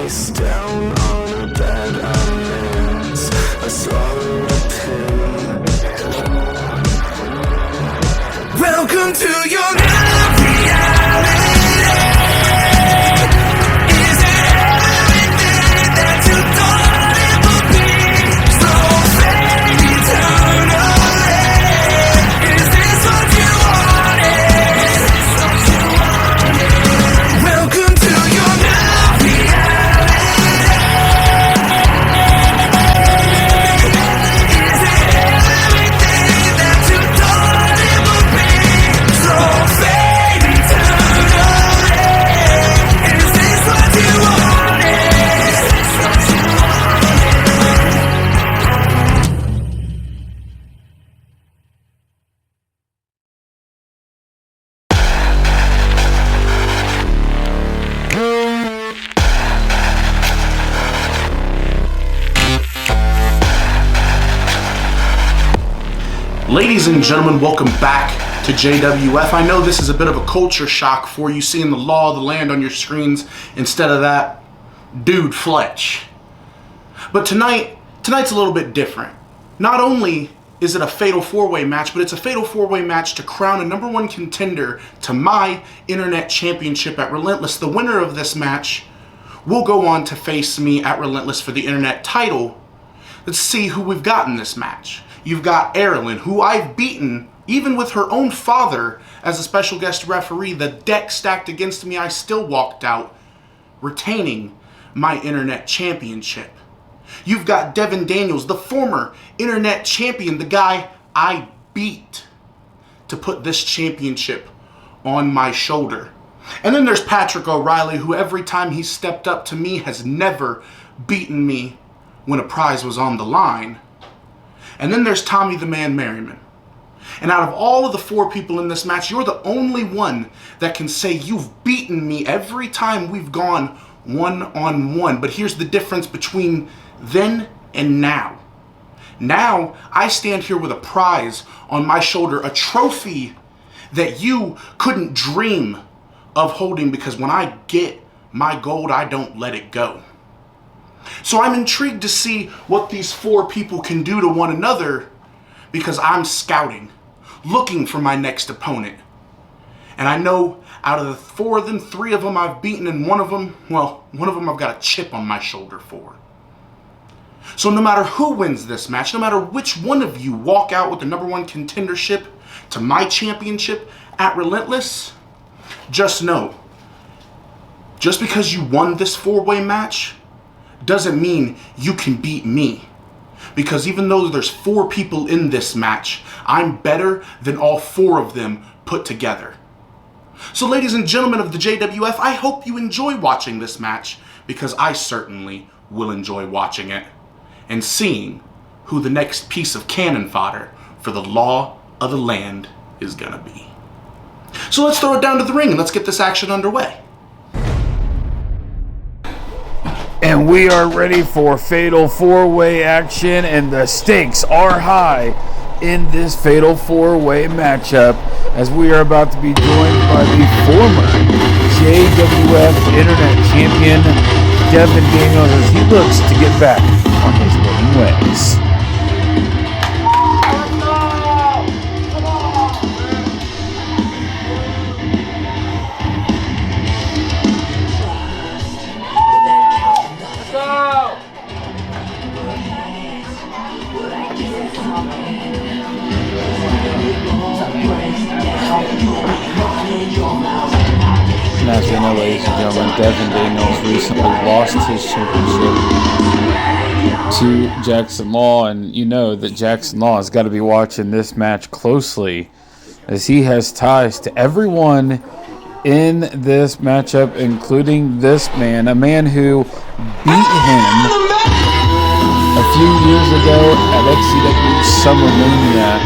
face down on a bed of nails. I swallowed a pill. Welcome to your new reality. Is it everything that you thought it would be? Slow fade eternally. Is this what you wanted? Welcome to your new reality. Is it everything that you thought it would be? Slow fade eternally. Is this what you wanted? Ladies and gentlemen, welcome back to JWF. I know this is a bit of a culture shock for you, seeing the law of the land on your screens instead of that dude Fletch. But tonight's a little bit different. Not only is it a fatal four-way match, but it's a fatal four-way match to crown a number one contender to my Internet Championship at Relentless. The winner of this match will go on to face me at Relentless for the Internet title. Let's see who we've got in this match. You've got Aaralynn, who I've beaten, even with her own father as a special guest referee. The deck stacked against me, I still walked out, retaining my Internet Championship. You've got Devin Daniels, the former Internet Champion, the guy I beat to put this championship on my shoulder. And then there's Patrick Aaralynn, who every time he stepped up to me has never beaten me when a prize was on the line. And then there's Tommy the Man Merriman. And out of all of the four people in this match, you're the only one that can say you've beaten me every time we've gone one-on-one. But here's the difference between then and now. Now, I stand here with a prize on my shoulder, a trophy that you couldn't dream of holding, because when I get my gold, I don't let it go. So I'm intrigued to see what these four people can do to one another, because I'm scouting, looking for my next opponent. And I know out of the four of them, three of them I've beaten, and one of them I've got a chip on my shoulder for. So no matter who wins this match, no matter which one of you walk out with the number one contendership to my championship at Relentless, just know, just because you won this four-way match doesn't mean you can beat me. Because even though there's four people in this match, I'm better than all four of them put together. So ladies and gentlemen of the JWF, I hope you enjoy watching this match, because I certainly will enjoy watching it and seeing who the next piece of cannon fodder for the law of the land is gonna be. So let's throw it down to the ring and let's get this action underway. And we are ready for fatal four-way action, and the stakes are high in this fatal four-way matchup, as we are about to be joined by the former JWF Internet Champion, Devin Daniels, as he looks to get back on his winning ways. And as you know, ladies and gentlemen, Devin Daniels recently lost his championship to Jaxsin Law, and you know that Jaxsin Law has got to be watching this match closely, as he has ties to everyone in this matchup, including this man, a man who beat him a few years ago at XCW SummerMania.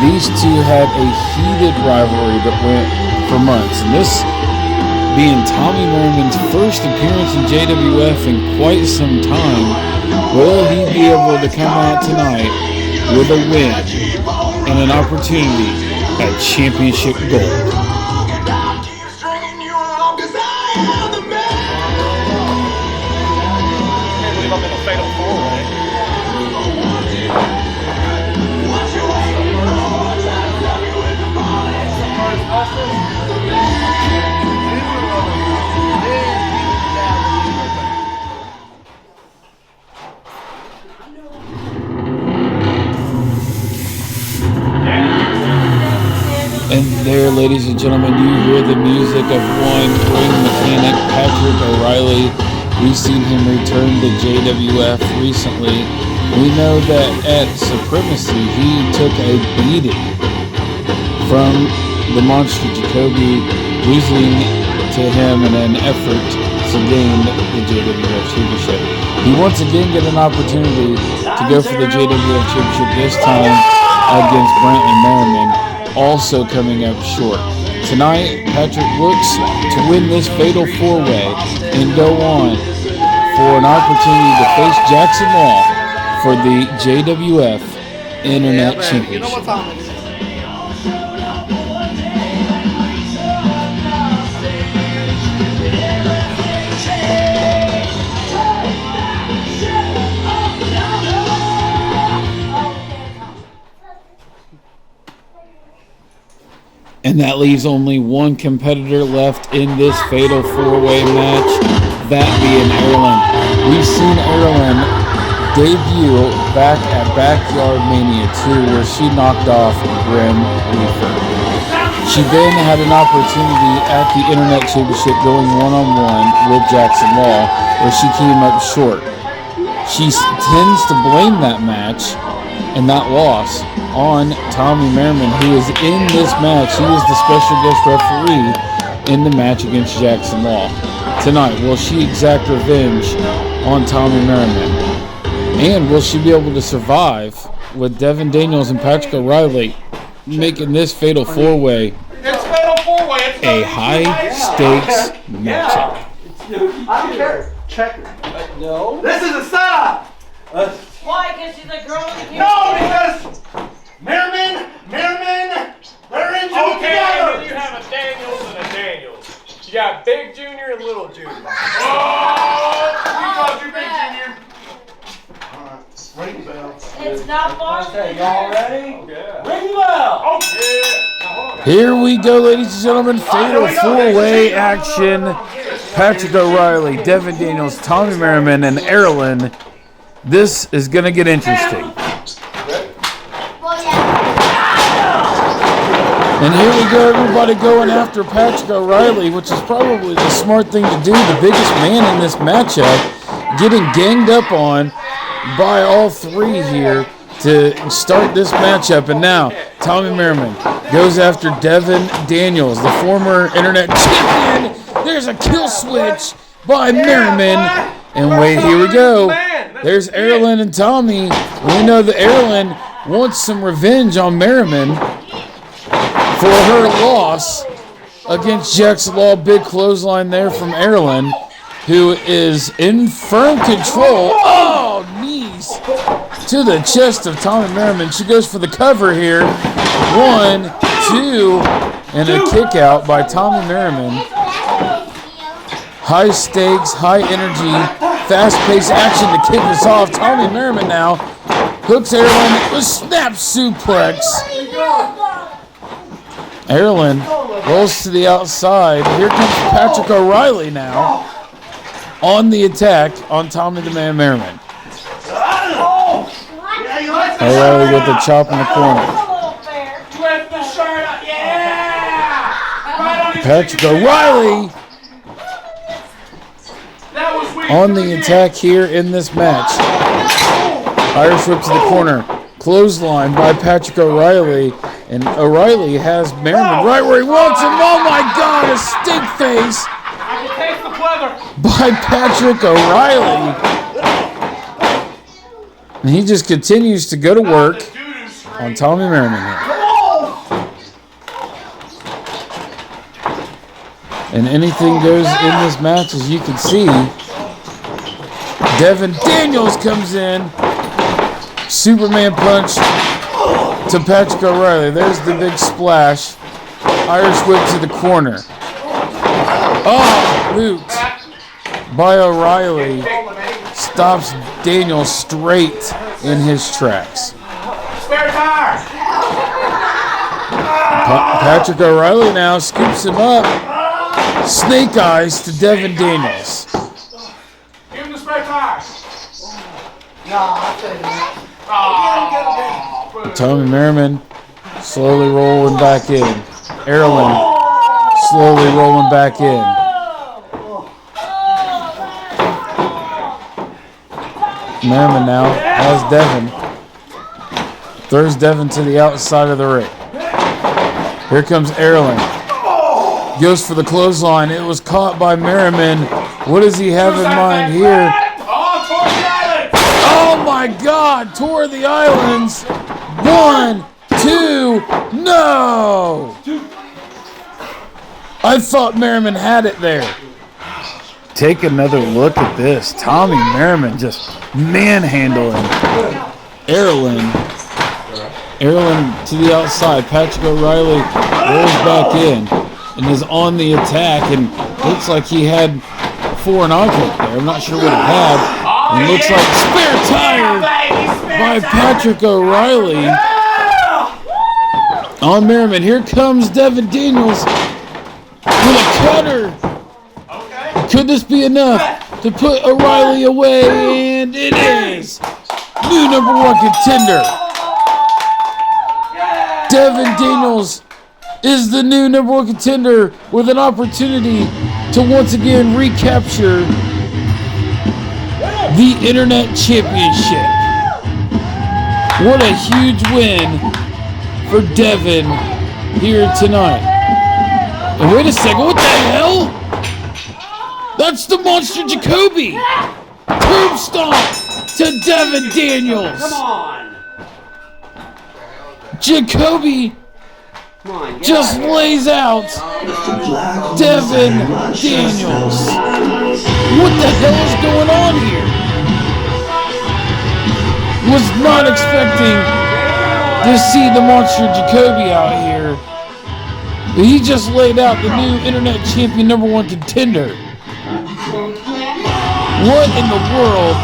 These two had a heated rivalry that went for months, and this being Tommy Merriman's first appearance in JWF in quite some time, will he be able to come out tonight with a win and an opportunity at championship gold? ladies and gentlemen, you hear the music of one ring mechanic, Patrick Aaralynn. We've seen him return to JWF recently. We know that at Supremacy, he took a beating from the monster Jacoby, losing to him in an effort to gain the JWF Championship. He once again get an opportunity to go for the JWF Championship, this time against Merriman, also coming up short. Tonight, Patrick looks to win this fatal four-way and go on for an opportunity to face Jaxsin Law for the JWF Internet Championship. And that leaves only one competitor left in this fatal four-way match, that being Aaralynn. We've seen Aaralynn debut back at Backyard Mania 2, where she knocked off Grim Reaper. She then had an opportunity at the Internet Championship going one-on-one with Jaxsin Law, where she came up short. She tends to blame that match and that loss on Tommy Merriman, who is in this match. He is the special guest referee in the match against Jaxsin Law. Tonight, will she exact revenge on Tommy Merriman? And will she be able to survive with Devin Daniels and Patrick Aaralynn making this fatal four-way a high-stakes matchup? I don't care. Check it. No. This is a setup. Why? Because she's a girl with a No, because Merriman, they're in together. Okay, then you have a Daniels and a Daniels. You got Big Junior and Little Junior. Oh, we called you Big Junior. All right, ring the bell. It's not far. Okay, y'all ready? Okay. Ring the bell. Oh, yeah. Now, hold on. Here we go, ladies and gentlemen. Fatal four-way action. Patrick Aaralynn, Devin Daniels, Tommy Merriman, and Aaralynn. This is going to get interesting. And here we go, everybody going after Patrick Aaralynn, which is probably the smart thing to do. The biggest man in this matchup getting ganged up on by all three here to start this matchup. And now, Tommy Merriman goes after Devin Daniels, the former Internet Champion. There's a kill switch by Merriman. And wait, here we go. There's Aaralynn and Tommy. We know that Aaralynn wants some revenge on Merriman for her loss against Jaxsin Law. Big clothesline there from Aaralynn, who is in firm control. Oh, knees to the chest of Tommy Merriman. She goes for the cover here. 1, 2, and a kick out by Tommy Merriman. High stakes, high energy, fast-paced action to kick us off. Tommy Merriman now hooks Aaralynn with snap suplex. Aaralynn rolls to the outside. Here comes Patrick Aaralynn now on the attack on Tommy the Man Merriman. Aaralynn with the chop in the corner. Patrick Aaralynn on the attack here in this match. Irish whip to the corner. Clothesline by Patrick Aaralynn. And Aaralynn has Merriman right where he wants him. Oh my God, a stink face by Patrick Aaralynn. And he just continues to go to work on Tommy Merriman here. And anything goes in this match, as you can see. Devin Daniels comes in. Superman punch to Patrick Aaralynn. There's the big splash. Irish whip to the corner. Oh, Luke by Aaralynn stops Daniels straight in his tracks. Patrick Aaralynn now scoops him up. Snake eyes to Devin Daniels. Give him the spare tire. No, Tommy Merriman slowly rolling back in. Aaralynn slowly rolling back in. Merriman now has Devin. Throws Devin to the outside of the ring. Here comes Aaralynn. Goes for the clothesline. It was caught by Merriman. What does he have in mind here? Oh my God! Tore the islands. 1, 2, no! I thought Merriman had it there. Take another look at this. Tommy Merriman just manhandling Aaralynn. Aaralynn to the outside. Patrick O'Reilly rolls back in and is on the attack, and looks like he had a foreign object there. I'm not sure what he had. And looks like spare tire by Patrick O'Reilly on Merriman. Here comes Devin Daniels with a cutter. Could this be enough to put O'Reilly away? And it is. New #1 contender. Devin Daniels is the new #1 contender with an opportunity to once again recapture the Internet Championship. What a huge win for Devin here tonight. And wait a second, what the hell? That's the monster Jacoby! Curb stomp to Devin Daniels! Come on! Jacoby just lays out Devin Daniels. What the hell is going on here? Was not expecting to see the monster Jacoby out here. But he just laid out the new Internet Champion #1 contender. What in the world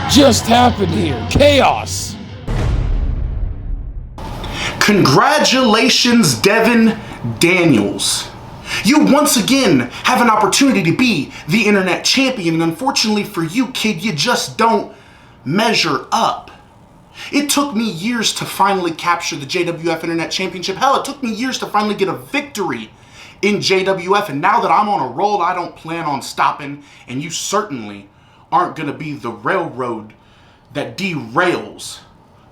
just happened here? Chaos. Congratulations, Devin Daniels. You once again have an opportunity to be the Internet Champion, and unfortunately for you, kid, you just don't measure up. It took me years to finally capture the JWF Internet Championship. Hell, it took me years to finally get a victory in JWF, and now that I'm on a roll, I don't plan on stopping, and you certainly aren't going to be the railroad that derails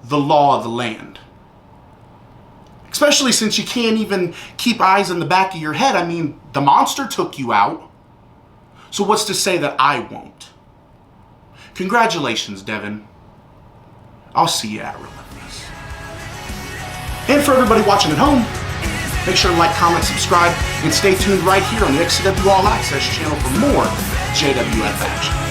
the law of the land. Especially since you can't even keep eyes in the back of your head. I mean, the monster took you out, so what's to say that I won't? Congratulations, Devin. I'll see you at Relentless. And for everybody watching at home, make sure to like, comment, subscribe, and stay tuned right here on the XCW All Access channel for more JWF action.